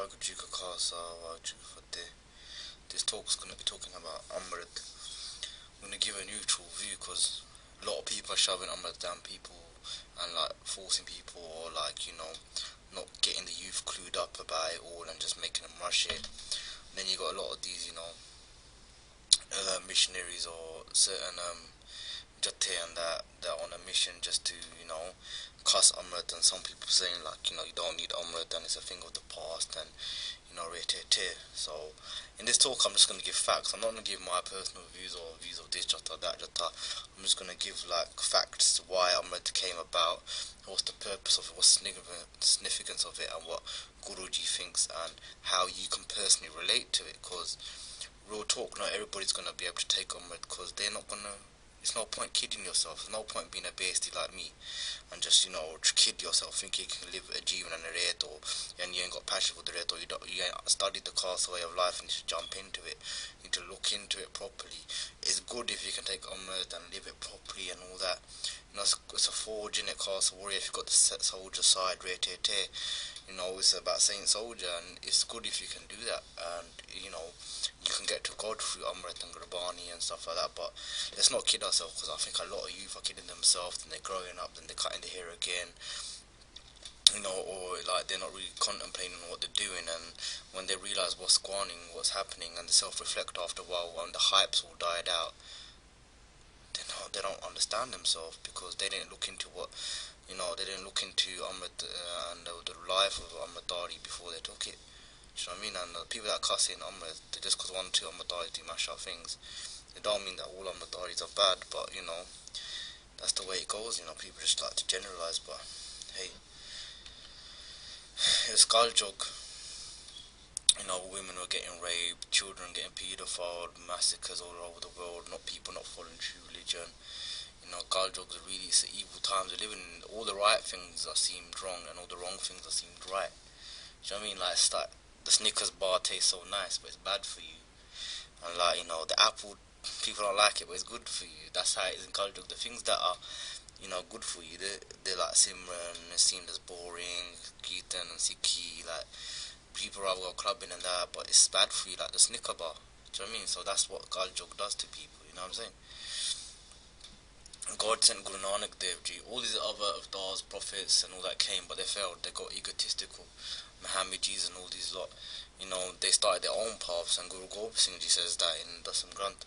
Wagju ka KHALSA, Wagju ka FATEH. This talk is going to be talking about Amrit. I'm going to give a neutral view because a lot of people are shoving Amrit down people and like forcing people, or like, you know, not getting the youth clued up about it all and just making them rush it. And then you got a lot of these, you know, missionaries or certain JATHA and that on a mission just to, you know, cuss Amrit, and some people saying like, you know, you don't need Amrit and it's a thing of the past, and you know, So in this talk I'm just going to give facts. I'm not going to give my personal views or views of this JATHA, that JATHA. I'm just going to give like facts why Amrit came about, what's the purpose of it, what's the significance of it, and what Guruji thinks, and how you can personally relate to it. Because real talk, not everybody's going to be able to take Amrit, because they're not going to. It's no point kidding yourself. There's no point being a beastie like me and just, you know, kid yourself, think you can live a Jeevan and a red, or and you ain't got passion for the red, or you ain't studied the KHALSA way of life and you should jump into it. You need to look into it properly. It's good if you can take Amrit and live it properly and all that. You know, it's a forge in it, KHALSA warrior. If you've got the soldier side, you know, it's about saying soldier, and it's good if you can do that. And you know, you can get to God through Amrit and Gurbani and stuff like that. But let's not kid ourselves, because I think a lot of youth are kidding themselves, and they're growing up, then they're cutting the hair again, you know, or like they're not really contemplating on what they're doing, and when they realise what's going on, what's happening, and they self-reflect after a while when the hype's all died out, they don't understand themselves, because they didn't look into what, you know, they didn't look into Amrit and the life of Amritari before they took it. Do you know what I mean? And the people that cuss in Amrit, they just because 1 or 2 Amritaris do mash up things. It don't mean that all Amritaris are bad, but you know, that's the way it goes. You know, people just like to generalise. But hey, it's Galjog. You know, women were getting raped, children getting paedophiled, massacres all over the world. Not people not following true religion. You know, Galjog's really, it's the evil times we're living in. All the right things are seemed wrong, and all the wrong things are seemed right. Do you know what I mean? Like, it's like the Snickers bar tastes so nice, but it's bad for you. And like, you know, the apple, people don't like it, but it's good for you. That's how it is in culture. The things that are, you know, good for you, they're like Simran, it seemed as boring, Keaton and Sikhi, like, people rather go clubbing and that, but it's bad for you, like the Snicker bar. Do you know what I mean? So that's what Galjog does to people, you know what I'm saying? God sent Guru Nanak Dev Ji. All these other avtars, prophets and all that came, but they failed. They got egotistical. Muhammad Jis and all these lot, you know, they started their own paths, and Guru Gobind Singh Ji says that in Dasam Granth.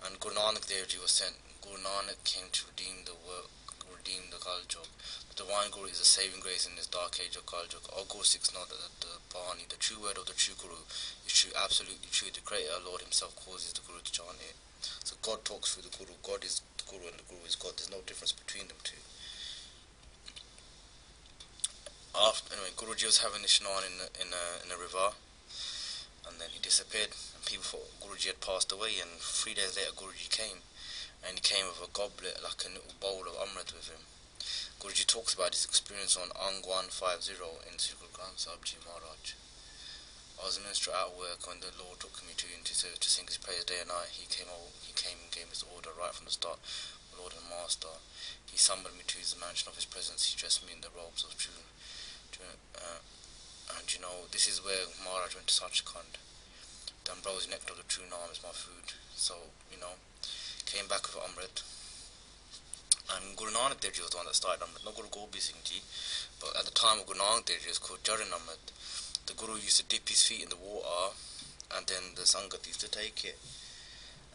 And Guru Nanak Dev Ji was sent. Guru Nanak came to redeem the work, redeem the Kaljog. The divine Guru is a saving grace in this dark age of Kaljog. All Guru Sikhs know that the Bani, the true word of the true Guru, is true, absolutely true. The Creator Lord Himself causes the Guru to chant it. So God talks through the Guru. God is the Guru and the Guru is God. There's no difference between them two. Anyway, Guruji was having a snan in a river, and then he disappeared, and people thought Guruji had passed away, and 3 days later Guruji came, and he came with a goblet, like a little bowl of Amrit with him. Guruji talks about his experience on Ang 150 in Sri Guru Granth Sahib Ji Maharaj. I was a minister at work when the Lord took me to him to sing his prayers day and night. He came and gave his order right from the start, my Lord and Master. He summoned me to his mansion of his presence. He dressed me in the robes of true. And you know, this is where Maharaj went to Sachkhand. The ambrosia nectar of the true Naam is my food. So, you know, came back with Amrit. And Guru Nanak Dev Ji was the one that started Amrit, not Guru Gobind Singh Ji. But at the time of Guru Nanak Dev Ji, it was called Jaran Amrit. The Guru used to dip his feet in the water, and then the Sangat used to take it.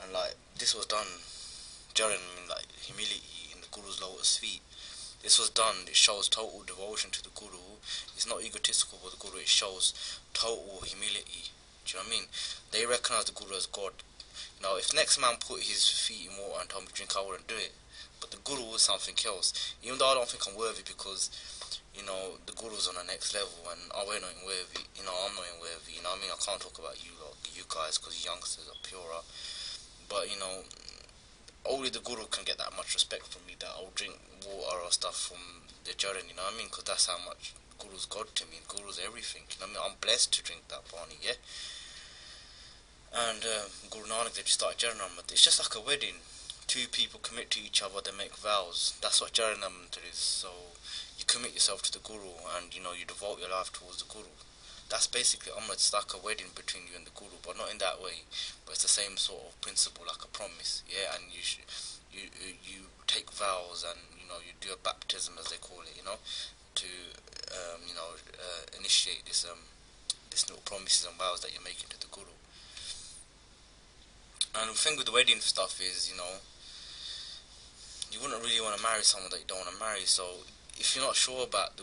And like, this was done, Jaran, I mean like humility in the Guru's lotus feet. This was done, it shows total devotion to the Guru. It's not egotistical for the Guru, it shows total humility. Do you know what I mean? They recognise the Guru as God. Now, if next man put his feet in water and told me to drink, I wouldn't do it. But the Guru was something else. Even though I don't think I'm worthy, because, you know, the Guru's on the next level, and we're not worthy, you know, I'm not worthy, you know what I mean? I can't talk about you lot, you guys, because youngsters are purer. But, you know, only the Guru can get that much respect from me, that I'll drink water or stuff from the Jaran, you know what I mean? Because that's how much Guru's God to me. Guru's everything, you know what I mean? I'm blessed to drink that Bani, yeah? And Guru Nanak, they just started Jaran Amrit. It's just like a wedding. 2 people commit to each other, they make vows. That's what Jaran Amrit is. So you commit yourself to the Guru, and you know, you devote your life towards the Guru. that's basically Amrit. It's like a wedding between you and the Guru, but not in that way. But it's the same sort of principle, like a promise, yeah. And you take vows, and you do a baptism, as they call it, to initiate this little promises and vows that you're making to the Guru. And the thing with the wedding stuff is, you wouldn't really want to marry someone that you don't want to marry. So if you're not sure about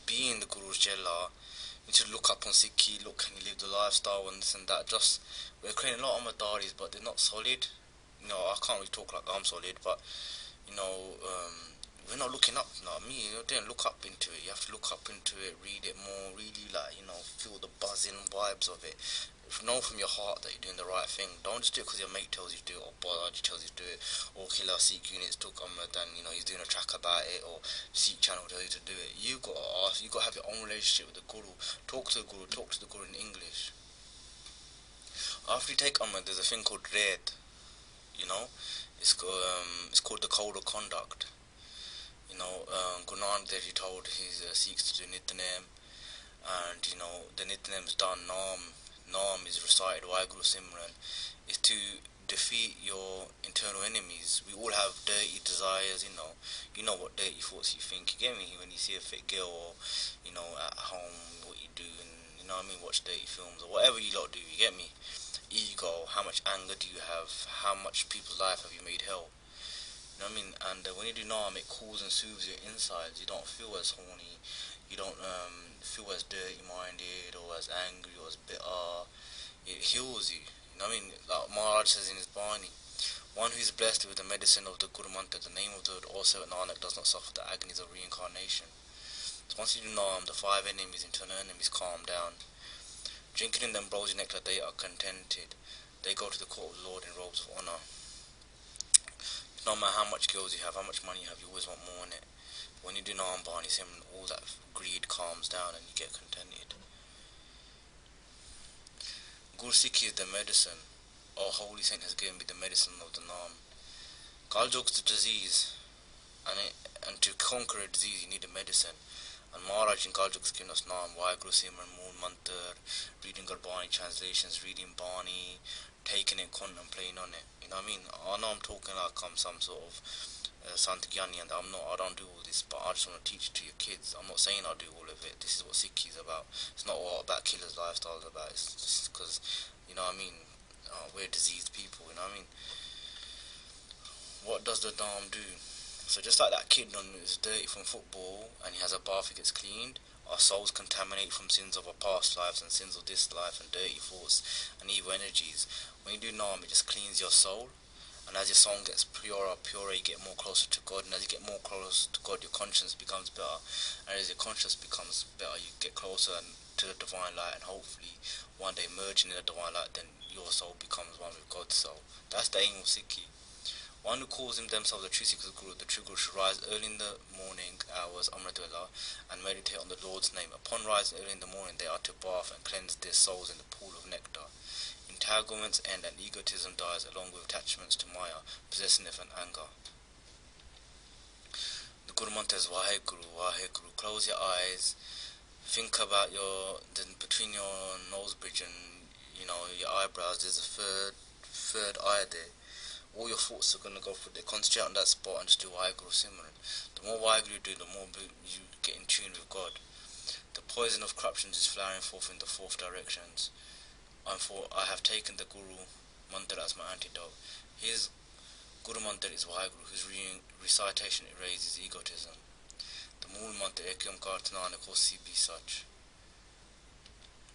being the Guru's Jella, you need to look up on Sikhi, look, can you live the lifestyle and this and that. We're creating a lot of Amritaris, but they're not solid. I can't really talk like I'm solid, but we're not looking up. You didn't look up into it. You have to look up into it, read it more, really feel the buzzing vibes of it. Know from your heart that you're doing the right thing. Don't just do it because your mate tells you to do it, or Balaji tells you to do it, or Killer Sikh units took Amrit and he's doing a track about it, or Sikh channel tells you to do it. You got to ask. You got to have your own relationship with the Guru. Talk to the Guru. Talk to the Guru in English. After you take Amrit, there's a thing called Red. It's called the Code of Conduct. Guru Nanak Dev told his Sikhs to do Nitnem, and the Nitnem's done. Naam is recited, Waheguru Simran, is to defeat your internal enemies. We all have dirty desires, you know what dirty thoughts you think. You get me? When you see a fit girl, or at home, what you do, and watch dirty films or whatever you lot do. You get me? Ego. How much anger do you have? How much people's life have you made hell? You know what I mean? And when you do Naam, it cools and soothes your insides. You don't feel as horny. You don't feel as dirty-minded or as angry or as bitter. It heals you. You know what I mean? Like Maharaj says in his Bani, one who is blessed with the medicine of the Guru Mantra, the name of the also Nanak, does not suffer the agonies of reincarnation. So once you do Naam, the 5 enemies, internal enemies, calm down. Drinking in the ambrosia nectar, they are contented. They go to the court of the Lord in robes of honour. No matter how much girls you have, how much money you have, you always want more in it. When you do Naam Bani Simran, all that greed calms down and you get contented. Guru Sikhi is the medicine. Our holy saint has given me the medicine of the Naam. Kaljog is the disease, and to conquer a disease you need a medicine. And Maharaj in Kaljog has given us Naam, Waheguru Simran, Mool Mantar, reading Gurbani translations, reading Bani, taking it, contemplating on it. You know what I mean? I know I'm talking like I'm some sort of Santigyani, and I don't do all this, but I just want to teach it to your kids. I'm not saying I do all of it. This is what Sikhi is about. It's not what about Killer's lifestyle is about. It's just because, we're diseased people, you know what I mean? What does the Naam do? So just like that kid is dirty from football and he has a bath, he gets cleaned, our souls contaminate from sins of our past lives and sins of this life and dirty thoughts and evil energies. When you do Naam, it just cleans your soul. And as your soul gets purer, you get more closer to God. And as you get more close to God, your conscience becomes better. And as your conscience becomes better, you get closer to the divine light. And hopefully, one day merging in the divine light, then your soul becomes one with God's soul. That's the aim of Sikhi. One who calls themselves the true Sikh Guru, the true Guru, should rise early in the morning hours, Amritullah, and meditate on the Lord's name. Upon rising early in the morning, they are to bath and cleanse their souls in the pool of nectar. Entanglements end and egotism dies, along with attachments to Maya, possessiveness and anger. The Guru Mantra is Waheguru, Waheguru. Close your eyes, think about between your nose bridge and your eyebrows, there's a third eye there. All your thoughts are going to go through there. Concentrate on that spot and just do Waheguru Simran. The more Waheguru you do, the more you get in tune with God. The poison of corruptions is flowering forth in the 4 directions. I have taken the Guru Mantra as my antidote. His Guru Mantra is Waheguru, whose recitation erases egotism. The Mool Mantra Ekyam Kartanana Kosi be such.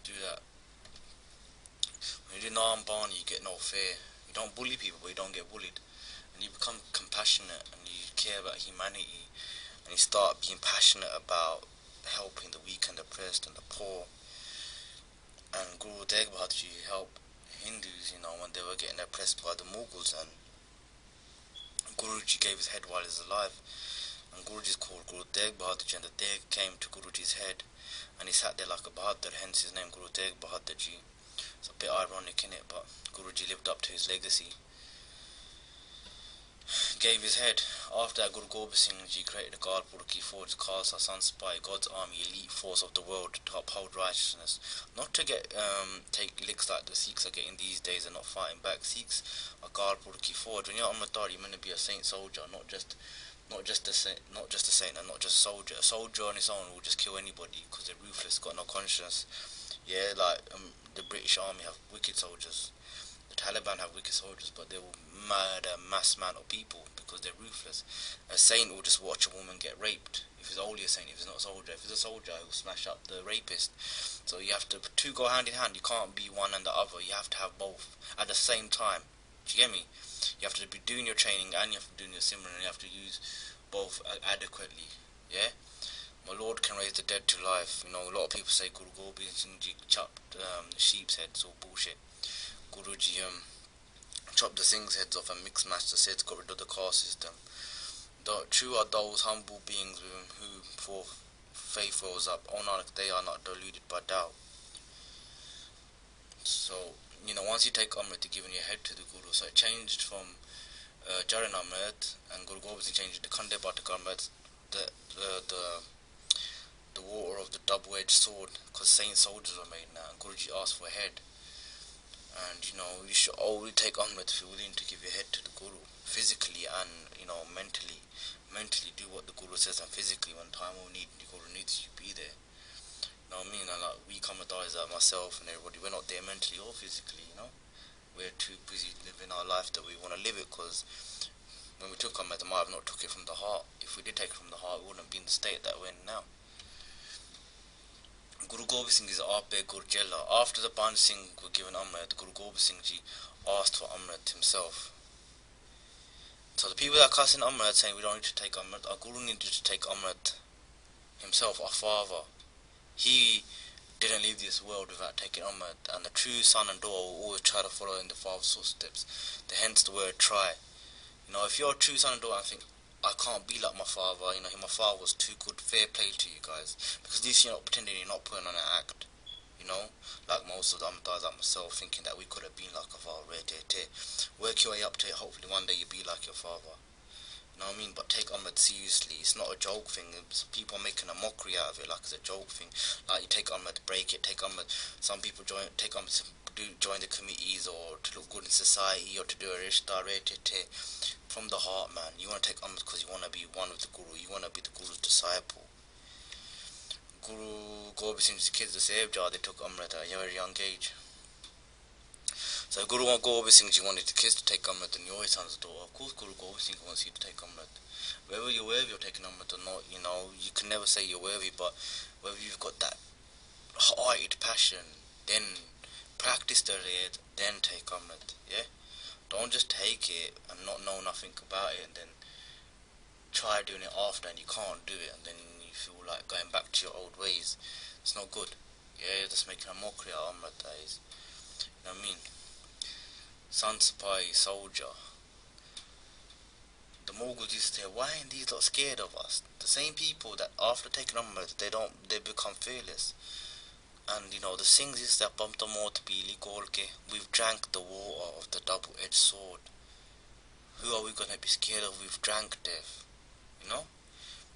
Do that. When you do Naam Bani, you get no fear. You don't bully people, but you don't get bullied. And you become compassionate and you care about humanity. And you start being passionate about helping the weak and the oppressed and the poor. And Guru Tegh Bahadurji helped Hindus, when they were getting oppressed by the Mughals, and Guruji gave his head while he was alive. And Guruji is called Guru Tegh Bahadurji, and the Tegh came to Guruji's head, and he sat there like a Bahadur, hence his name Guru Tegh Bahadurji. It's a bit ironic, innit? But Guruji lived up to his legacy. gave his head. After that, Guru Gobind Singh Ji created a guard Purki force, Khalsa, Sun-Spy, God's army, elite force of the world to uphold righteousness. Not to get take licks like the Sikhs are getting these days and not fighting back. Sikhs are guard Purki force. When you're Amritdar, you're meant to be a saint soldier, not just a saint, and not just a soldier. A soldier on his own will just kill anybody because they're ruthless, got no conscience. Yeah, like the British Army have wicked soldiers. The Taliban have wicked soldiers, but they will murder mass amount of people because they're ruthless. A saint will just watch a woman get raped. If he's only a saint, if he's not a soldier. If he's a soldier, he'll smash up the rapist. So you have to, two go hand in hand. You can't be one and the other. You have to have both at the same time. Do you get me? You have to be doing your training and you have to be doing your simran, and you have to use both adequately. Yeah? My Lord can raise the dead to life. You know, a lot of people say Guru Gobind Singh Ji chopped sheep's heads, all bullshit. Guruji chopped the Singh's heads off and mixed matched the Sids, got rid of the caste system. The true are those humble beings who for faith rose up. Oh Nanak, they are not deluded by doubt. So, you know, once you take Amrit, you're giving your head to the Guru. So it changed from Jaran Amrit, and Guru Gobind Singh changed it to Khande Batak Amrit, the water of the double-edged sword, because saint soldiers were made now, and Guruji asked for a head. And you know, you should only take Amrit if you're willing to give your head to the Guru, physically and, you know, mentally do what the Guru says, and physically when time will need, the Guru needs you to be there. You know what I mean? And like, we Kamadars, like myself and everybody, we're not there mentally or physically, you know. We're too busy living our life that we want to live it, because when we took Amrit, I might have not took it from the heart. If we did take it from the heart, we wouldn't be in the state that we're in now. Guru Gobind Singh is Ape Gurjela. After the Panth Singh were given Amrit, Guru Gobind Singh Ji asked for Amrit himself. So the people that are cussing Amrit, saying we don't need to take Amrit, our Guru needed to take Amrit himself, our father. He didn't leave this world without taking Amrit, and the true son and daughter will always try to follow in the father's footsteps. Hence the word try. You know, if you're a true son and daughter and think, I can't be like my father, you know, my father was too good, fair play to you guys. Because at least you're not pretending, you're not putting on an act. You know, like most of the Amritars, like myself, thinking that we could have been like our father. Work your way up to it, hopefully one day you'll be like your father. You know what I mean? But take Amrit seriously, it's not a joke thing. People are making a mockery out of it like it's a joke thing. Like you take Amrit, break it, take Amrit. Some people take Amrit to join the committees or to look good in society or to do a rishta, from the heart, man. You want to take Amrit because you want to be one with the Guru. You want to be the Guru's disciple. Guru Gobind Singh's kids, the Sahibjar, they took Amrit at a very young age. So Guru Gobind Singh Ji wanted the kids to take Amrit, and your son's daughter. Of course, Guru Gobind Singh wants you to take Amrit. Whether you're worthy of taking Amrit or not, you know, you can never say you're worthy, but whether you've got that hearted passion, then practice the raid, then take Amrit, yeah? Don't just take it and not know nothing about it and then try doing it after and you can't do it and then you feel like going back to your old ways. It's not good. Yeah, you're just making a mockery out of Amrit, that is. You know what I mean? Sun-Spy, soldier. The Mughals used to say, why ain't these lot scared of us? The same people that after taking Amrit, they become fearless. And you know, the Singhs is that Bamta Mot Pili Golke, we've drank the water of the double-edged sword. Who are we gonna be scared of? We've drank death. You know?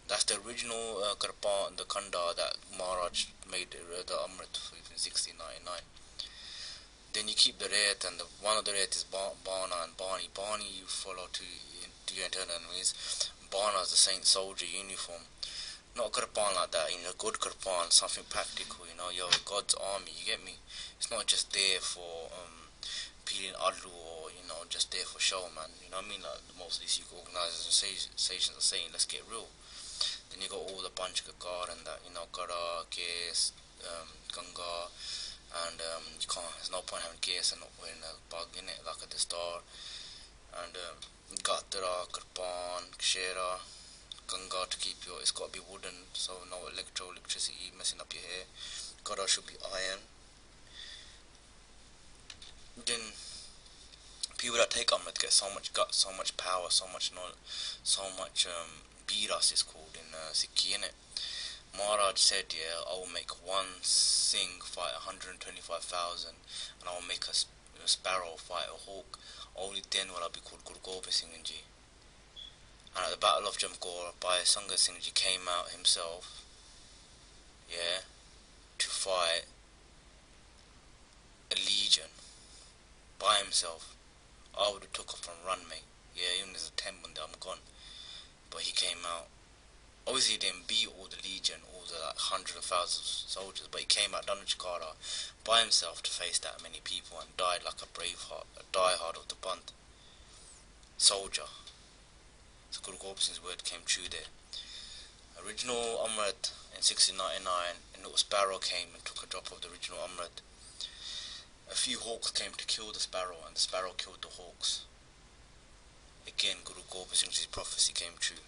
That's the original Karpan, the Kanda that Maharaj made the Amrit for in 1699. Then you keep the Rayat, and one of the Rayat is Bana and Bani. Bani you follow to your internal enemies. Bana is the saint soldier uniform. Not Karpan like that, you know, good Karpan, something practical, you know, you're God's army, you get me? It's not just there for peeling adlu or, you know, just there for show, man. You know what I mean? Like most of these Sikh organizations are saying, let's get real. Then you got all the Panchakakar and that, you know, Kara, Kes, Ganga, and you can't, there's no point having Kes and not wearing a bug in it, like at the start. And Gatara, Karpan, Kshera, Ganga to keep it's got to be wooden, so no electricity messing up your hair. Kara should be iron. Then people that take Amrit get so much guts, so much power, so much knowledge, so much biras is called in Sikhi, innit? Maharaj said, yeah, I will make one Singh fight 125,000 and I will make a sparrow fight a hawk. Only then will I be called Guru Gobind Singh Ji. And at the Battle of Jamgor, Bhai Sangha Singh Ji came out himself, yeah, to fight a legion by himself. I would have took off and run, mate. Yeah, even as a 10 one day, I'm gone. But he came out. Obviously, he didn't beat all the legion, all the like, hundreds of thousands of soldiers, but he came out down in Jakarta by himself to face that many people and died like a braveheart, a diehard of the PANTH soldier. So Guru Gobind Singh's word came true there. Original Amrit in 1699, a little sparrow came and took a drop of the original Amrit. A few hawks came to kill the sparrow, and the sparrow killed the hawks. Again, Guru Gobind Singh's prophecy came true.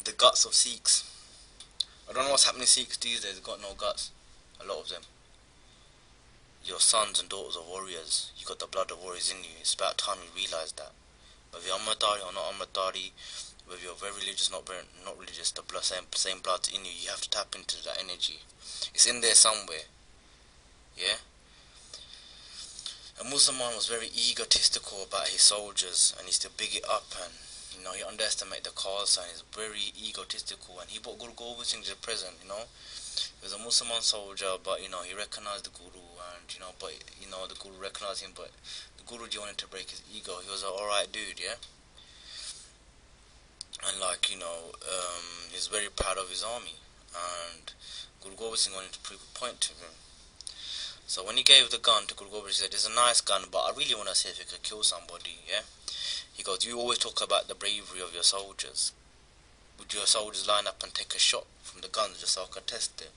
The guts of Sikhs. I don't know what's happening to Sikhs these days. They've got no guts. A lot of them. Your sons and daughters are warriors. You got the blood of warriors in you. It's about time you realise that. Whether you're Amritdhari or not Amritdhari, whether you're very religious, not religious, the blood, same blood's in you. You have to tap into that energy. It's in there somewhere. Yeah? A Muslim was very egotistical about his soldiers, and he used to big it up, and you know, he underestimated the KHALSA, and he's very egotistical, and he brought Guru Gobind Singh to the present, you know. He was a Muslim soldier, but you know, he recognized the Guru, and you know, but you know, the Guru recognized him, but the Guruji wanted to break his ego. He was an alright dude, yeah. And like, you know, he's very proud of his army, and Guru Gobind Singh wanted to prove a point to him. So when he gave the gun to Guru Gobind, he said, "It's a nice gun, but I really want to see if it could kill somebody." Yeah. He goes, "You always talk about the bravery of your soldiers. Would your soldiers line up and take a shot from the gun just so I could test it?"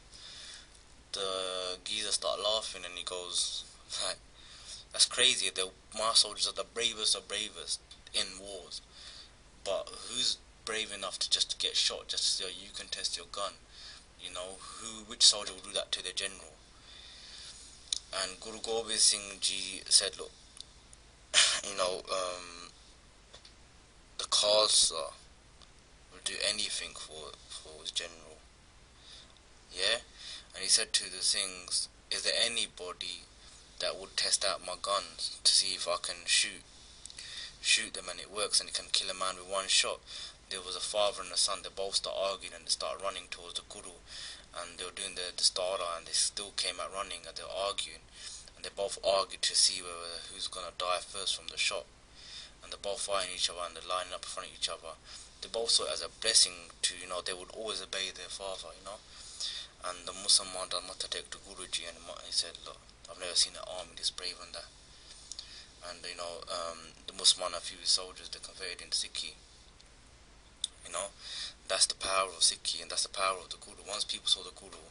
The geezer started laughing, and he goes, "Like, that's crazy. My soldiers are the bravest of bravest in wars. But who's brave enough to just get shot just so you can test your gun? You know, which soldier would do that to their general?" And Guru Gobind Singh Ji said, "Look, you know, the KHALSA will do anything for his general." Yeah? And he said to the Singhs, "Is there anybody that would test out my guns to see if I can shoot them and it works and it can kill a man with one shot?" There was a father and a son. They both started arguing, and they started running towards the Guru, and they were doing the starter, and they still came out running, and they were arguing, and they both argued to see who's gonna die first from the shot, and they're both fighting each other, and they're lining up in front of each other. They both saw it as a blessing to, you know, they would always obey their father, you know. And the Muslim man must take to Guruji, and he said, "Look, I've never seen an army this brave than that." And you know, the Muslim, a few soldiers, they converted into Sikhi. You know, that's the power of Sikhi, and that's the power of the Guru. Once people saw the Guru,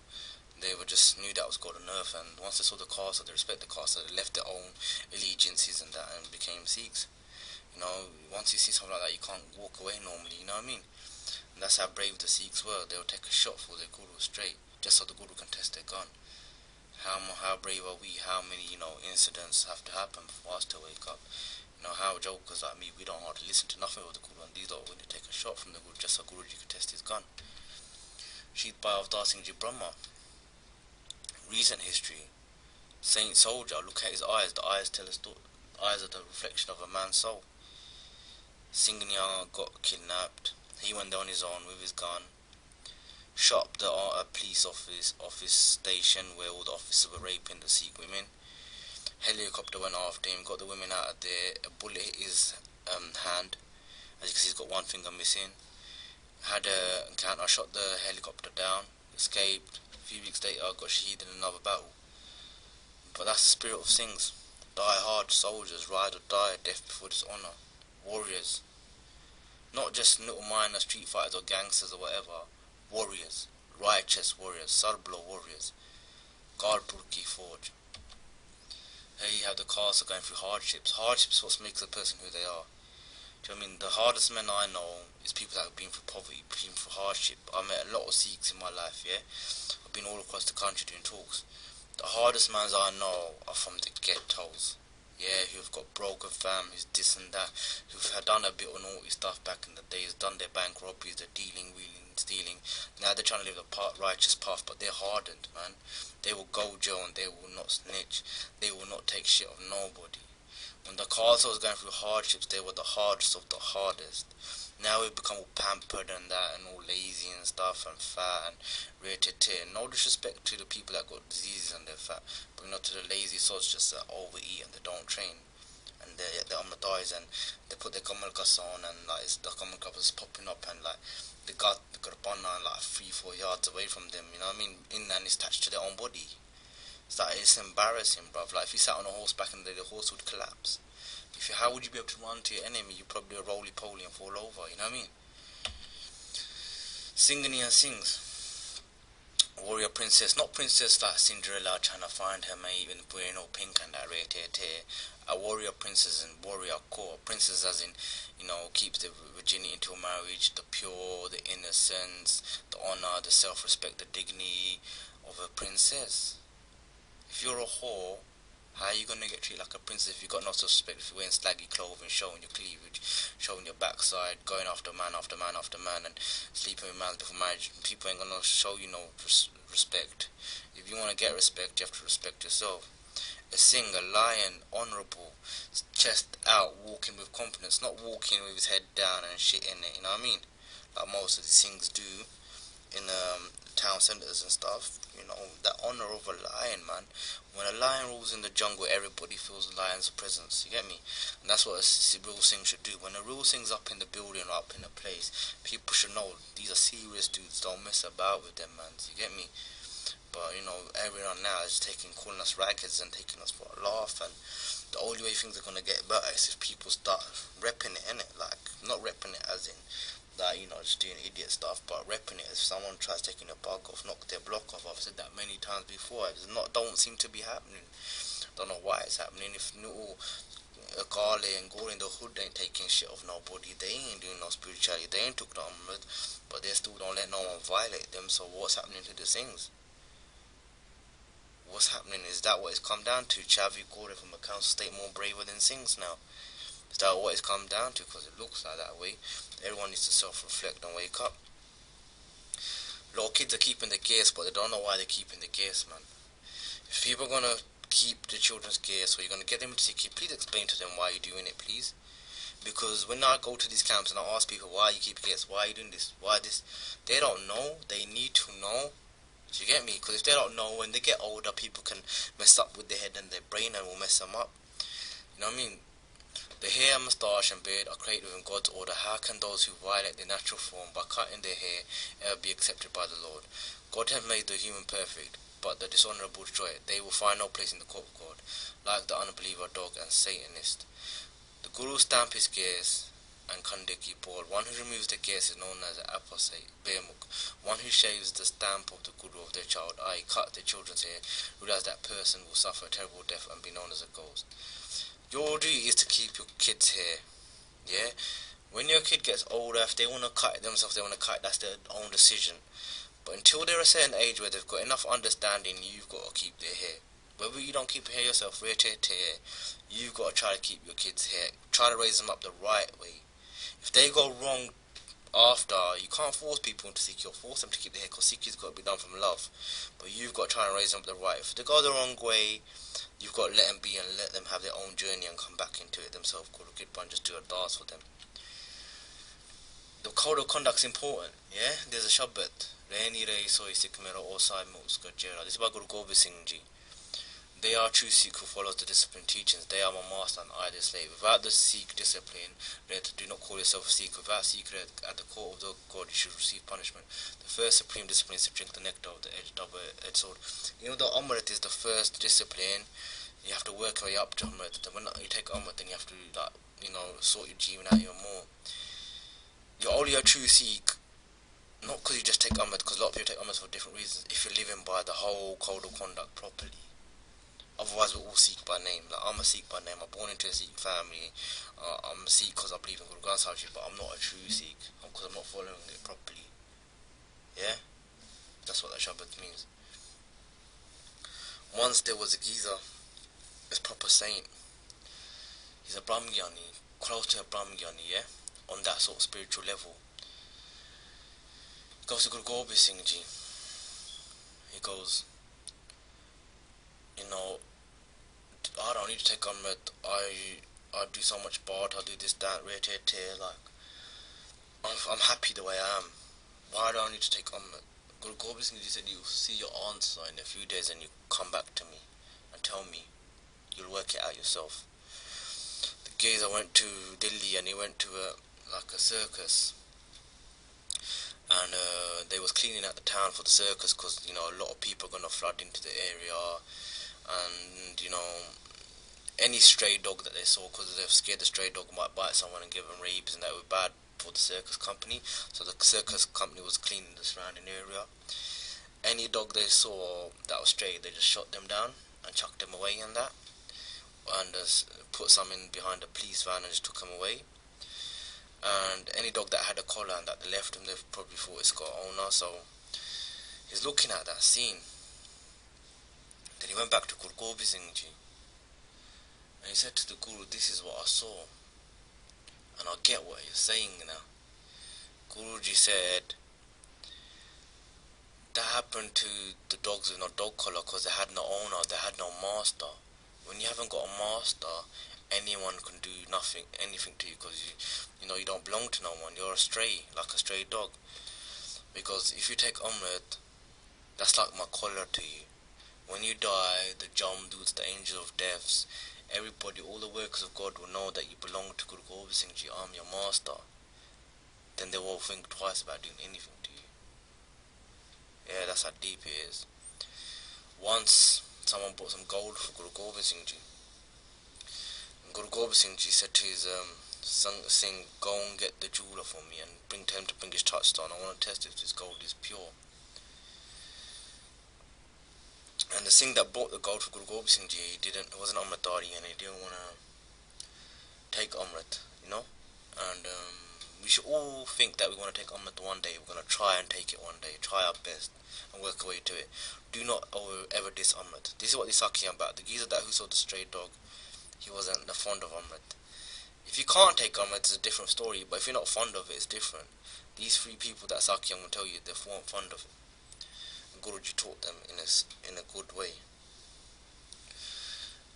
they were just knew that was God on earth, and once they saw the KHALSA, they respect the KHALSA, they left their own allegiances and that, and became Sikhs. You know, once you see something like that, you can't walk away normally, you know what I mean? And that's how brave the Sikhs were. They would take a shot for their Guru straight, just so the Guru can test their gun. How brave are we? How many, you know, incidents have to happen for us to wake up? You know, how jokers like me, we don't hardly listen to nothing of the Guru, and these are willing to take a shot from the Guru just so Guruji could test his gun. Sheet by Avdar Singh Ji Brahma. Recent history. Saint soldier, look at his eyes. The eyes tell us, eyes are the reflection of a man's soul. Singhrow got kidnapped. He went down his own with his gun, shot up the police office station where all the officers were raping the Sikh women. Helicopter went after him, got the women out of there. A bullet hit his hand. As you can see, he's got one finger missing. Had a encounter, shot the helicopter down, escaped. A few weeks later, got shaheed in another battle. But that's the spirit of Singhs. Die hard soldiers, ride or die, death before dishonour. Warriors. Not just little minor street fighters or gangsters or whatever. Warriors. Righteous warriors. Sarblo warriors. Gardpurki Forge. Here you have the KHALSA going through hardships. Hardships is what makes a person who they are. Do you know what I mean? The hardest men I know is people that have been through poverty, been through hardship. I met a lot of Sikhs in my life, yeah? I've been all across the country doing talks. The hardest mans I know are from the ghettos. Yeah, who've got broken families, this and that, who've done a bit of naughty stuff back in the days, done their bank robberies, they're dealing, wheeling, stealing. Now they're trying to live the righteous path, but they're hardened, man. They will go jail and they will not snitch. They will not take shit of nobody. When the Khalsa was going through hardships, they were the hardest of the hardest. Now we've become all pampered and that, and all lazy and stuff, and fat and rear-tit-tit. No disrespect to the people that got diseases and they're fat, but not to the lazy souls just that overeat and they don't train. And they're on the dies and they put their kamal gas on, and like the kamal gas is popping up, and like they got the Garbana like 3-4 yards away from them, you know what I mean? And it's attached to their own body. It's embarrassing, bruv. Like if you sat on a horse back in the day, the horse would collapse. How would you be able to run to your enemy? You probably a roly-poly and fall over, you know what I mean? Singhini and Singhs. Warrior princess, not princess like Cinderella trying to find her mate in green or pink and that rare tear. A warrior princess and warrior core. Princess as in, you know, keeps the virginity into marriage, the pure, the innocence, the honor, the self-respect, the dignity of a princess. If you're a whore, how are you gonna get treated like a princess if you got no self-respect, if you're wearing slaggy clothing, showing your cleavage, showing your backside, going after man after man after man, and sleeping with man before marriage? People ain't gonna show you no respect. If you wanna get respect, you have to respect yourself. A Singh, a lion, honourable, chest out, walking with confidence, not walking with his head down and shit in it, you know what I mean? Like most of the Singhs do in town centres and stuff, you know, that honour of a lion, man. When a lion rules in the jungle, everybody feels the lion's presence, you get me? And that's what a real Singh should do. When a real Singh's up in the building or up in a place, people should know these are serious dudes, don't mess about with them, man, you get me? But, you know, everyone now is calling us raggeds and taking us for a laugh, and the only way things are going to get better is if people start repping it, innit? Like, not repping it as in that, you know, just doing idiot stuff, but repping it. If someone tries taking a bug off, knock their block off, I've said that many times before, don't seem to be happening. Don't know why it's happening. If no AKALI and Gore in the hood ain't taking shit off nobody, they ain't doing no spirituality, they ain't took the Amrit, but they still don't let no one violate them. So what's happening to the things? What's happening? Is that what it's come down to? Chavi Gore from a council state more braver than Singhs now? Is that what it's come down to? Because it looks like that way. Everyone needs to self-reflect and wake up. A lot of kids are keeping the gas, but they don't know why they're keeping the gas, man. If people are gonna keep the children's gas, or you're gonna get them to seek it, please explain to them why you're doing it, please. Because when I go to these camps and I ask people why you keep gas, why are you doing this, why this, they don't know. They need to know. Do you get me? Because if they don't know, when they get older, people can mess up with their head and their brain and will mess them up. You know what I mean? The hair, moustache and beard are created within God's order. How can those who violate their natural form by cutting their hair ever be accepted by the Lord? God has made the human perfect, but the dishonourable destroy it. They will find no place in the court of God, like the unbeliever, dog and Satanist. The Guru stamp his gears and kandiki ball. One who removes the gears is known as an apostate, Bearmuk. One who shaves the stamp of the Guru of their child, i.e. cut their children's hair, realize that person will suffer a terrible death and be known as a ghost. Your duty is to keep your kids' hair, yeah? When your kid gets older, if they want to cut it themselves, they want to cut it, that's their own decision. But until they're a certain age where they've got enough understanding, you've got to keep their hair. Whether you don't keep your hair yourself, you've got to try to keep your kids' hair. Try to raise them up the right way. If they go wrong after, you can't force people into Sikh, you'll force them to keep their hair, because Sikh has got to be done from love. But you've got to try and raise them up the right. If they go the wrong way, you've got to let them be and let them have their own journey and come back into it themselves. Just do a dance for them. The code of conduct's important, yeah? There's a Shabbat. Rehni Rei Soi Sikh Mera Osai Muska Jera. This is by Guru Gobind Singh Ji. They are true Sikh who follows the discipline teachings. They are my master and I their slave. Without the Sikh discipline, do not call yourself a Sikh. Without Sikh at the core of the God, you should receive punishment. The first supreme discipline is to drink the nectar of the double-edged sword. You know, the Amrit is the first discipline. You have to work your way up to Amrit. When you take Amrit, then you have to, like, you know, sort your Jeevan out even more. You're only a true Sikh, not because you just take Amrit, because a lot of people take Amrit for different reasons. If you're living by the whole code of conduct properly. Otherwise, we're all Sikh by name. Like, I'm a Sikh by name. I'm born into a Sikh family. I'm a Sikh because I believe in Guru Granth Sahib Ji, but I'm not a true Sikh because I'm not following it properly. Yeah? That's what that Shabbat means. Once there was a geezer, this proper saint. He's a Brahmgyani, close to a Brahmgyani, yeah? On that sort of spiritual level. He goes to Guru Gobind Singh Ji. He goes, you know, I don't need to take Amrit. I do so much bad, I do this, that, rate, like, I'm happy the way I am. Why do I need to take Amrit? Guru Gobind Singh Ji said, you see your answer in a few days and you come back to me and tell me. You'll work it out yourself. The Gazer went to Delhi and he went to like a circus, and they was cleaning out the town for the circus because, you know, a lot of people are going to flood into the area, and, you know, any stray dog that they saw, because they're scared the stray dog might bite someone and give them rabies, and that would be bad for the circus company. So the circus company was cleaning the surrounding area. Any dog they saw that was stray, they just shot them down and chucked them away and that, and put some in behind a police van and just took them away. And any dog that had a collar and that they left him, they probably thought it's got an owner. So he's looking at that scene. Then he went back to Guru Gobind Singh Ji and he said to the Guru, this is what I saw, and I get what you're saying now. Guruji said that happened to the dogs with no dog collar because they had no owner, they had no master. When you haven't got a master, anyone can do anything to you, because you know, you don't belong to no one. You're a stray, like a stray dog. Because if you take Amrit, that's like my collar to you. When you die, the Jamduds, the angel of deaths, everybody, all the workers of God will know that you belong to Guru Gobind Singh Ji. I'm your master. Then they won't think twice about doing anything to you. Yeah, that's how deep it is. Once someone bought some gold for Guru Gobind Singh Ji. And Guru Gobind Singh Ji said to his son Singh, go and get the jeweler for me and tell him to bring his touchstone. I want to test if this gold is pure. And the Singh that bought the gold for Guru Gobind Singh Ji, he wasn't Amritdhari, and he didn't want to take Amrit, you know. And we should all think that we want to take Amrit one day. We're going to try and take it one day, try our best and work our way to it. Do not ever diss Amrit. This is what they're talking about. The geezer that who saw the stray dog, he wasn't fond of Amrit. If you can't take Amrit, it's a different story, but if you're not fond of it, it's different. These three people that Saki, I'm going to tell you, they weren't fond of it. And Guruji taught them in a good way.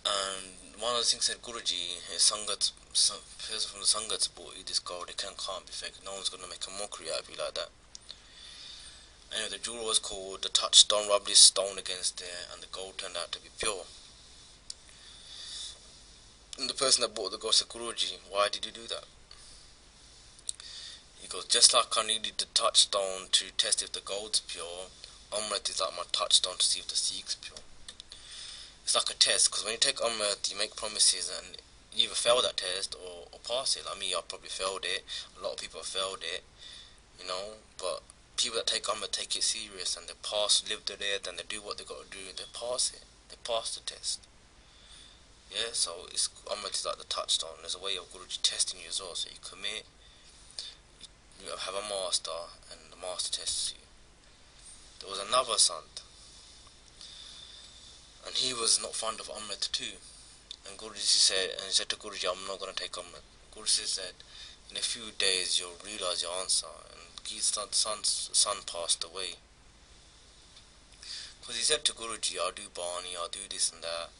And one of the things said Guruji, his Sangat, person from the Sangats bought you this gold, it can't be fake. No one's going to make a mockery out of you like that. Anyway, the jewel was called the touchstone, rubbed his stone against there, and the gold turned out to be pure. And the person that bought the gold said, Guruji, why did you do that? He goes, just like I needed the touchstone to test if the gold's pure, Amrit is like my touchstone to see if the Sikh's pure. It's like a test, because when you take Amrit, you make promises and you either fail that test or pass it. Like me, I probably failed it. A lot of people have failed it, you know, but people that take Amrit take it serious and they live their day, then they do what they got to do, they pass it. They pass the test. Yeah, so Amrit is like the touchstone. There's a way of Guruji testing you as well. So you commit, you have a master, and the master tests you. There was another sant, and he was not fond of Amrit too. And Guruji said to Guruji, I'm not going to take Amrit. Guruji said, in a few days you'll realise your answer. And his son passed away. Because he said to Guruji, I'll do Bani, I'll do this and that.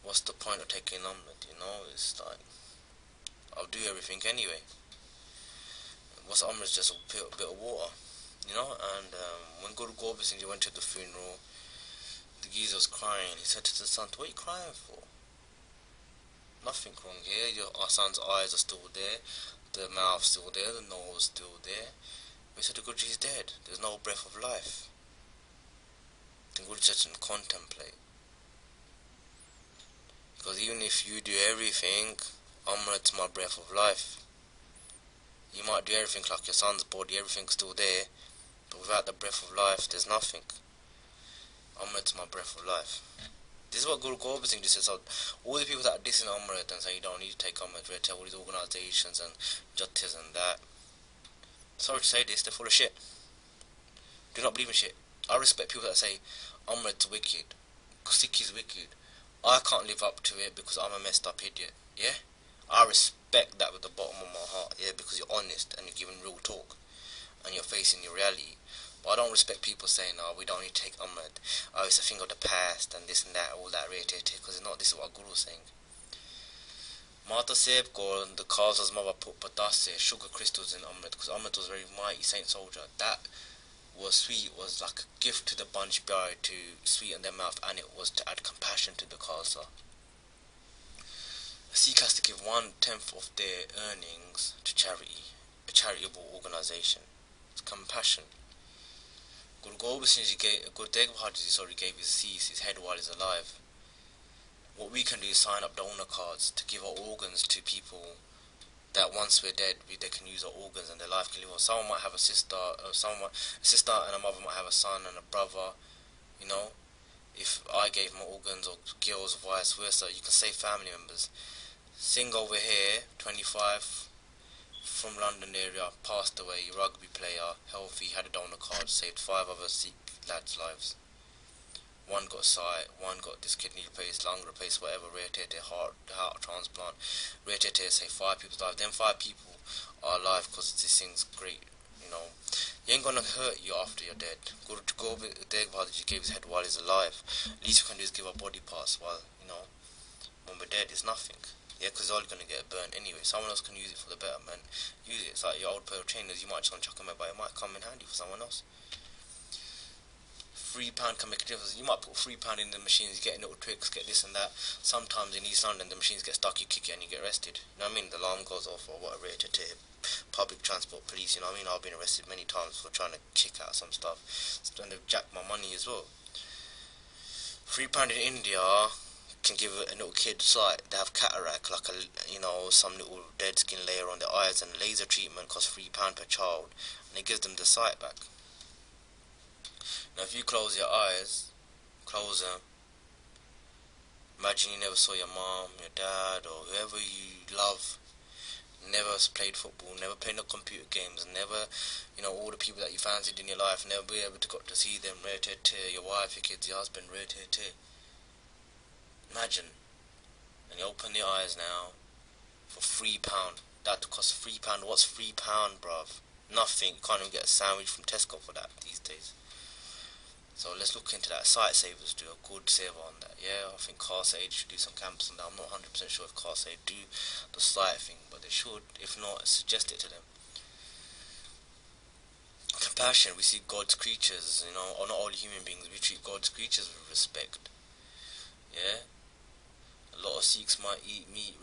What's the point of taking Amrit, you know? It's like, I'll do everything anyway. What's Amrit? It's just a bit of water, you know? And when Guru Gobind Singh Ji went to the funeral, the geezer was crying. He said to the son, what are you crying for? Nothing wrong here. Our son's eyes are still there, the mouth's still there, the nose still there. We said to Guruji, he's dead. There's no breath of life. Then Guruji said to contemplate. Because even if you do everything, Amrit's my breath of life. You might do everything like your son's body, everything's still there, but without the breath of life, there's nothing. Amrit's my breath of life. This is what Guru Gobind Singh Ji says. So all the people that are dissing Amrit and say you don't need to take Amrit, tell all these organisations and JATHAs and that. Sorry to say this, they're full of shit. Do not believe in shit. I respect people that say Amrit's wicked, Sikh is wicked. I can't live up to it because I'm a messed up idiot. Yeah? I respect that with the bottom of my heart. Yeah? Because you're honest and you're giving real talk and you're facing your reality. But I don't respect people saying, oh, we don't need to take Amrit. Oh, it's a thing of the past and this and that, all that, because it's not. This is what Guru's saying. Mata Sahib Kaur and the Khalsa's mother put patasse, sugar crystals in Amrit, because Amrit was a very mighty saint soldier. That was sweet, was like a gift to the Banch Bihari to sweeten their mouth, and it was to add compassion to the Khalsa. A Sikh has to give 1/10 of their earnings to charity, a charitable organisation. It's compassion. Guru Gobind Singh Ji Guru Tegh Bahadurji gave his cease, his head while he's alive. What we can do is sign up donor cards to give our organs to people that once we're dead, they can use our organs and their life can live on. Someone might have a sister, a sister and a mother might have a son and a brother, you know. If I gave my organs, or girls, or vice versa, you can save family members. Singh over here, 25, from London area, passed away, rugby player, healthy, had a donor card, saved 5 other Sikh lads' lives. One got sight, one got this kidney replaced, lung replaced, whatever, rare tear, heart transplant, rare tear, saved 5 people's lives. Then 5 people are alive because this thing's great, you know. You ain't gonna hurt you after you're dead. Guru Tegh Bahadurji gave his head while he's alive. Least we can do is give our body parts while, you know, when we're dead, it's nothing. Yeah, because all you're gonna get burned anyway. Someone else can use it for the betterment. Use it. It's like your old pair of trainers. You might just want to chuck them out, but it might come in handy for someone else. £3 can make a difference. You might put £3 in the machines, get little tricks, get this and that. Sometimes in East London, the machines get stuck, you kick it and you get arrested. You know what I mean? The alarm goes off or whatever, public transport police, you know what I mean? I've been arrested many times for trying to kick out some stuff. And they've jacked my money as well. £3 in India can give a little kid sight. They have cataract, like a, you know, some little dead skin layer on their eyes, and laser treatment costs £3 per child, and it gives them the sight back. Now if you close your eyes, close them, imagine you never saw your mom, your dad, or whoever you love, never played football, never played no computer games, never, you know, all the people that you fancied in your life, never be able to got to see them, your wife, your kids, your husband, imagine, and you open your eyes now, for £3, that costs £3, what's £3, bruv? Nothing. You can't even get a sandwich from Tesco for that these days. So let's look into that. Sight savers do a good saver on that. Yeah, I think KHALSA should do some camps on that. I'm not 100% sure if KHALSA do the sight thing, but they should. If not, suggest it to them. Compassion. We see God's creatures, you know, or not all human beings. We treat God's creatures with respect. Yeah. A lot of Sikhs might eat meat,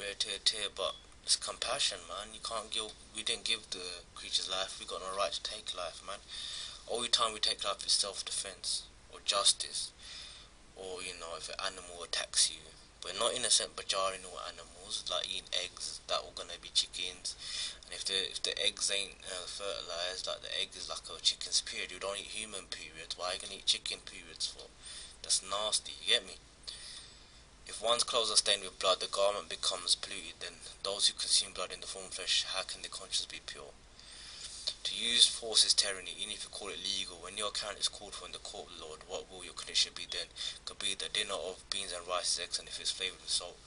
but it's compassion, man. You can't give. We didn't give the creatures life. We got no right to take life, man. Only time we take life is self-defense or justice, or, you know, if an animal attacks you. But not innocent Bajari or animals like eating eggs that are gonna be chickens. And if the eggs ain't fertilized, like the egg is like a chicken's period, you don't eat human periods. Why are you gonna eat chicken periods for? That's nasty. You get me? If one's clothes are stained with blood, the garment becomes polluted. Then those who consume blood in the form of flesh, how can their conscience be pure? To use force is tyranny, even if you call it legal. When your account is called for in the court of the Lord, what will your condition be then? Could be the dinner of beans and rice is excellent if it's flavoured with salt.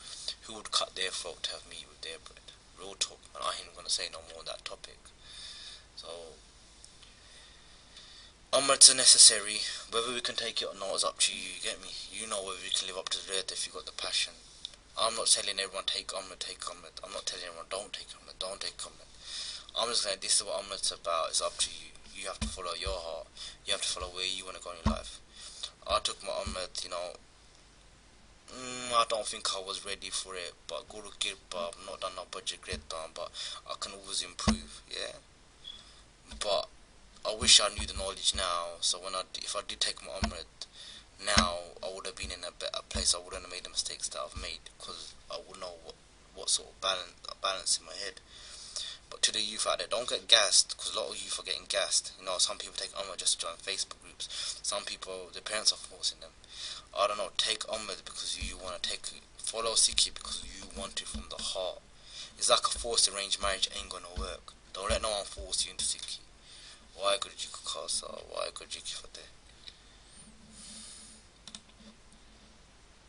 Who would cut their throat to have meat with their bread? Real talk, and I ain't gonna say no more on that topic. So, Amrits are necessary. Whether we can take it or not is up to you, you get me? You know whether you can live up to the earth if you got the passion. I'm not telling everyone take Amrit, take Amrit. I'm not telling everyone don't take Amrit, don't take Amrit. I'm just saying this is what Amrit's about. It's up to you. You have to follow your heart. You have to follow where you want to go in your life. I took my Amrit, you know. I don't think I was ready for it, but Guru Kirpa, I've not done no budget great down, but I can always improve, yeah. But I wish I knew the knowledge now, so if I did take my Amrit now, I would have been in a better place. I wouldn't have made the mistakes that I've made, because I would know what sort of balance in my head. But to the youth out there, don't get gassed, because a lot of youth are getting gassed. You know, some people take Amrit just to join Facebook groups. Some people, their parents are forcing them. I don't know, take Amrit because you want to take it. Follow Sikhi because you want it from the heart. It's like a forced arranged marriage, ain't gonna work. Don't let no one force you into Sikhi. Why could you call Khalsa? Why could you for that?